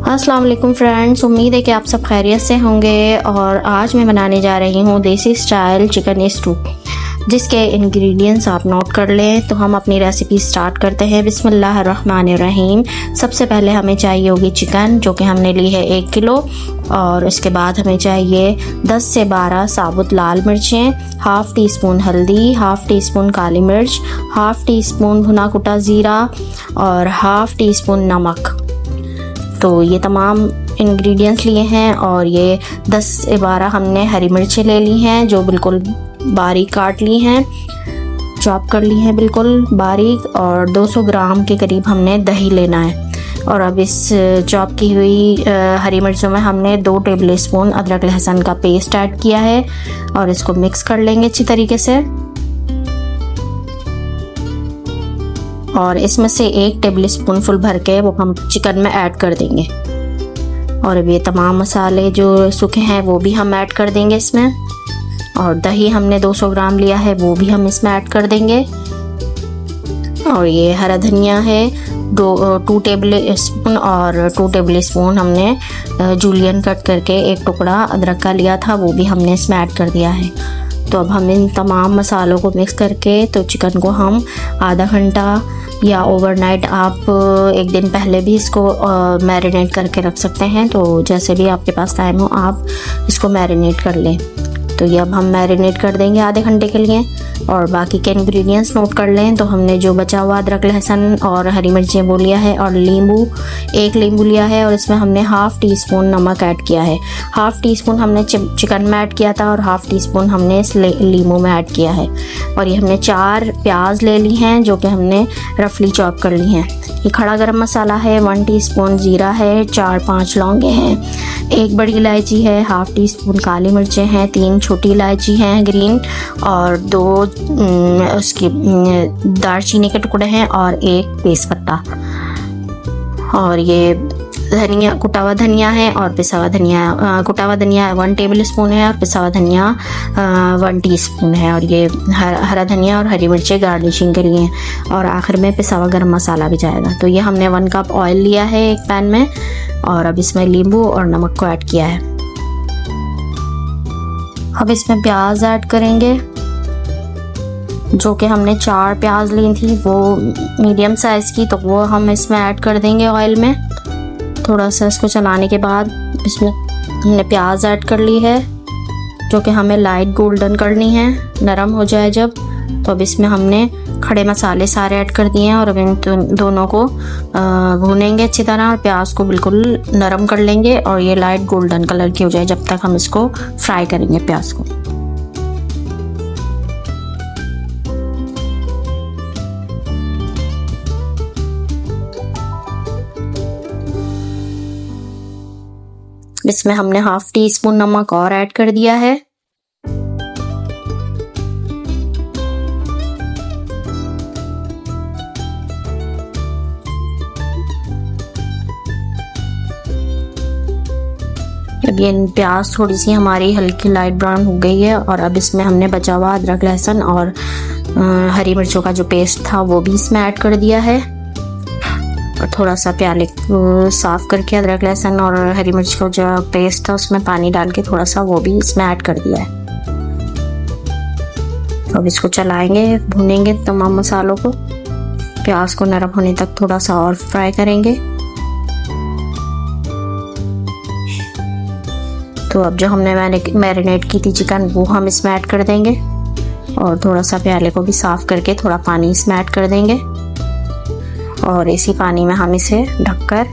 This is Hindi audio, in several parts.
अस्सलाम वालेकुम फ्रेंड्स, उम्मीद है कि आप सब खैरियत से होंगे। और आज मैं बनाने जा रही हूँ देसी स्टाइल चिकन स्टू, जिसके इंग्रेडिएंट्स आप नोट कर लें। तो हम अपनी रेसिपी स्टार्ट करते हैं। बिस्मिल्लाहिर्रहमानिर्रहीम। सबसे पहले हमें चाहिए होगी चिकन, जो कि हमने ली है 1 किलो। और उसके बाद हमें चाहिए 10 से 12 साबुत लाल मिर्चें, हाफ़ टी स्पून हल्दी, हाफ़ टी स्पून काली मिर्च, हाफ़ टी स्पून भुना कुटा ज़ीरा और हाफ़ टी स्पून नमक। तो ये तमाम इंग्रेडिएंट्स लिए हैं। और ये 10 से 12 हमने हरी मिर्चें ले ली हैं, जो बिल्कुल बारीक काट ली हैं, चॉप कर ली हैं बिल्कुल बारीक। और 200 ग्राम के करीब हमने दही लेना है। और अब इस चॉप की हुई हरी मिर्चों में हमने 2 टेबल स्पून अदरक लहसुन का पेस्ट ऐड किया है और इसको मिक्स कर लेंगे अच्छी तरीके से। और इसमें से 1 टेबल स्पून फुल भर के वो हम चिकन में ऐड कर देंगे। और अब ये तमाम मसाले जो सूखे हैं वो भी हम ऐड कर देंगे इसमें। और दही हमने 200 ग्राम लिया है, वो भी हम इसमें ऐड कर देंगे। और ये हरा धनिया है 2 टेबल स्पून, और 2 टेबल स्पून हमने जूलियन कट करके 1 टुकड़ा अदरक का लिया था, वो भी हमने इसमें ऐड कर दिया है। तो अब हम इन तमाम मसालों को मिक्स करके तो चिकन को हम आधा घंटा या ओवरनाइट, आप 1 दिन पहले भी इसको मैरिनेट करके रख सकते हैं। तो जैसे भी आपके पास टाइम हो आप इसको मैरिनेट कर लें। तो ये अब हम मैरिनेट कर देंगे आधे घंटे के लिए। और बाकी के इंग्रेडिएंट्स नोट कर लें। तो हमने जो बचा हुआ अदरक लहसुन और हरी मिर्चें वो लिया है, और नींबू 1 नींबू लिया है, और इसमें हमने हाफ़ टी स्पून नमक ऐड किया है। हाफ़ टी स्पून हमने चिकन में ऐड किया था और हाफ़ टी स्पून हमने इस नींबू में ऐड किया है। और ये हमने 4 प्याज ले ली हैं, जो कि हमने रफली चॉप कर ली हैं। ये खड़ा गरम मसाला है, 1 टीस्पून ज़ीरा है, 4-5 लौंगे हैं, 1 बड़ी इलायची है, हाफ़ टी स्पून काली मिर्चें हैं, 3 छोटी इलायची हैं ग्रीन, और 2 उसकी दालचीनी के टुकड़े हैं, और 1 तेज़पत्ता। और ये धनिया, कुटा हुआ धनिया है और पिसा हुआ धनिया। कुटा हुआ धनिया 1 टेबल स्पून है और पिसा हुआ धनिया 1 टीस्पून है। और ये हरा धनिया और हरी मिर्चें गार्निशिंग के लिए। और आखिर में पिसा हुआ गरम मसाला भी जाएगा। तो ये हमने 1 कप ऑयल लिया है एक पैन में, और अब इसमें नींबू और नमक को ऐड किया है। अब इसमें प्याज ऐड करेंगे, जो कि हमने 4 प्याज ली थी, वो मीडियम साइज़ की, तो वो हम इसमें ऐड कर देंगे ऑयल में। थोड़ा सा इसको चलाने के बाद इसमें हमने प्याज ऐड कर ली है, जो कि हमें लाइट गोल्डन करनी है, नरम हो जाए जब। तो अब इसमें हमने खड़े मसाले सारे ऐड कर दिए हैं, और अब इन दोनों को भूनेंगे अच्छी तरह, और प्याज को बिल्कुल नरम कर लेंगे और ये लाइट गोल्डन कलर की हो जाए, जब तक हम इसको फ्राई करेंगे प्याज को। इसमें हमने हाफ़ टी स्पून नमक और ऐड कर दिया है। अब ये प्याज थोड़ी सी हमारी हल्की लाइट ब्राउन हो गई है। और अब इसमें हमने बचा हुआ अदरक लहसुन और हरी मिर्चों का जो पेस्ट था वो भी इसमें ऐड कर दिया है। और थोड़ा सा प्याले को साफ़ करके अदरक लहसुन और हरी मिर्च का जो पेस्ट था उसमें पानी डाल के थोड़ा सा वो भी इसमें ऐड कर दिया है। तो अब इसको चलाएंगे, भूनेंगे तमाम मसालों को, प्याज को नरम होने तक थोड़ा सा और फ्राई करेंगे। तो अब जो हमने मैरिनेट की थी चिकन, वो हम इसमें ऐड कर देंगे। और थोड़ा सा प्याले को भी साफ़ करके थोड़ा पानी इसमें ऐड कर देंगे। और इसी पानी में हम इसे ढककर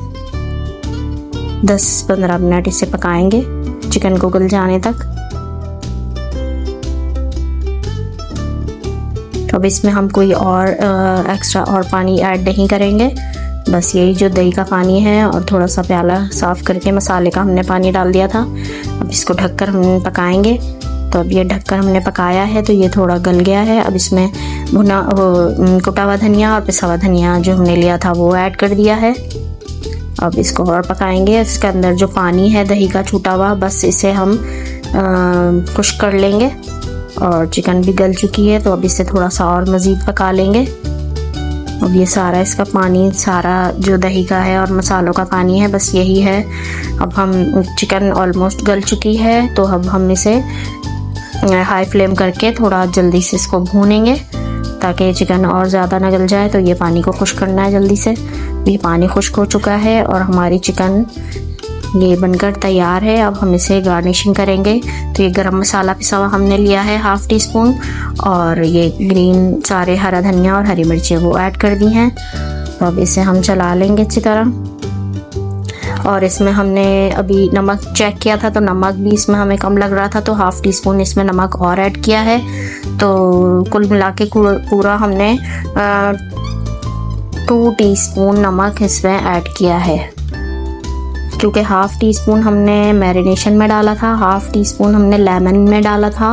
10-15 मिनट इसे पकाएंगे, चिकन को गल जाने तक। तो अब इसमें हम कोई और एक्स्ट्रा और पानी ऐड नहीं करेंगे, बस यही जो दही का पानी है और थोड़ा सा प्याला साफ़ करके मसाले का हमने पानी डाल दिया था। अब इसको ढककर हम पकाएंगे। तो अब ये ढककर हमने पकाया है, तो ये थोड़ा गल गया है। अब इसमें कुटा हुआ धनिया और पिसा हुआ धनिया जो हमने लिया था वो ऐड कर दिया है। अब इसको और पकाएंगे। इसके अंदर जो पानी है दही का छूटा हुआ, बस इसे हम खुश्क कर लेंगे। और चिकन भी गल चुकी है, तो अब इसे थोड़ा सा और मज़ीद पका लेंगे। अब ये सारा इसका पानी, सारा जो दही का है और मसालों का पानी है, बस यही है। अब हम चिकन ऑलमोस्ट गल चुकी है, तो अब हम इसे हाई फ्लेम करके थोड़ा जल्दी से इसको भूनेंगे ताकि चिकन और ज़्यादा न गल जाए। तो ये पानी को खुश्क करना है जल्दी से। ये पानी खुश्क हो चुका है और हमारी चिकन ये बनकर तैयार है। अब हम इसे गार्निशिंग करेंगे। तो ये गरम मसाला पिसा हुआ हमने लिया है 1/2 टीस्पून, और ये ग्रीन सारे हरा धनिया और हरी मिर्चें वो ऐड कर दी हैं। तो अब इसे हम चला लेंगे अच्छी तरह। और इसमें हमने अभी नमक चेक किया था, तो नमक भी इसमें हमें कम लग रहा था, तो 1/2 टीस्पून इसमें नमक और ऐड किया है। तो कुल मिला के पूरा हमने 2 टीस्पून नमक इसमें ऐड किया है, क्योंकि 1/2 टीस्पून हमने मैरिनेशन में डाला था, 1/2 टीस्पून हमने लेमन में डाला था,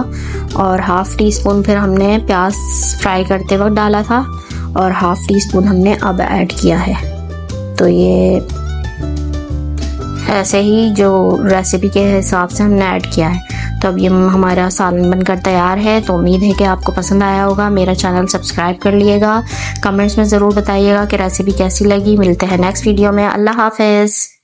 और 1/2 टीस्पून फिर हमने प्याज फ्राई करते वक्त डाला था, और 1/2 टीस्पून हमने अब ऐड किया है। तो ये ऐसे ही जो रेसिपी के हिसाब से हमने ऐड किया है। तो अब ये हमारा सालन बनकर तैयार है। तो उम्मीद है कि आपको पसंद आया होगा। मेरा चैनल सब्सक्राइब कर लिएगा। कमेंट्स में ज़रूर बताइएगा कि रेसिपी कैसी लगी। मिलते हैं नेक्स्ट वीडियो में। अल्लाह हाफ़िज़।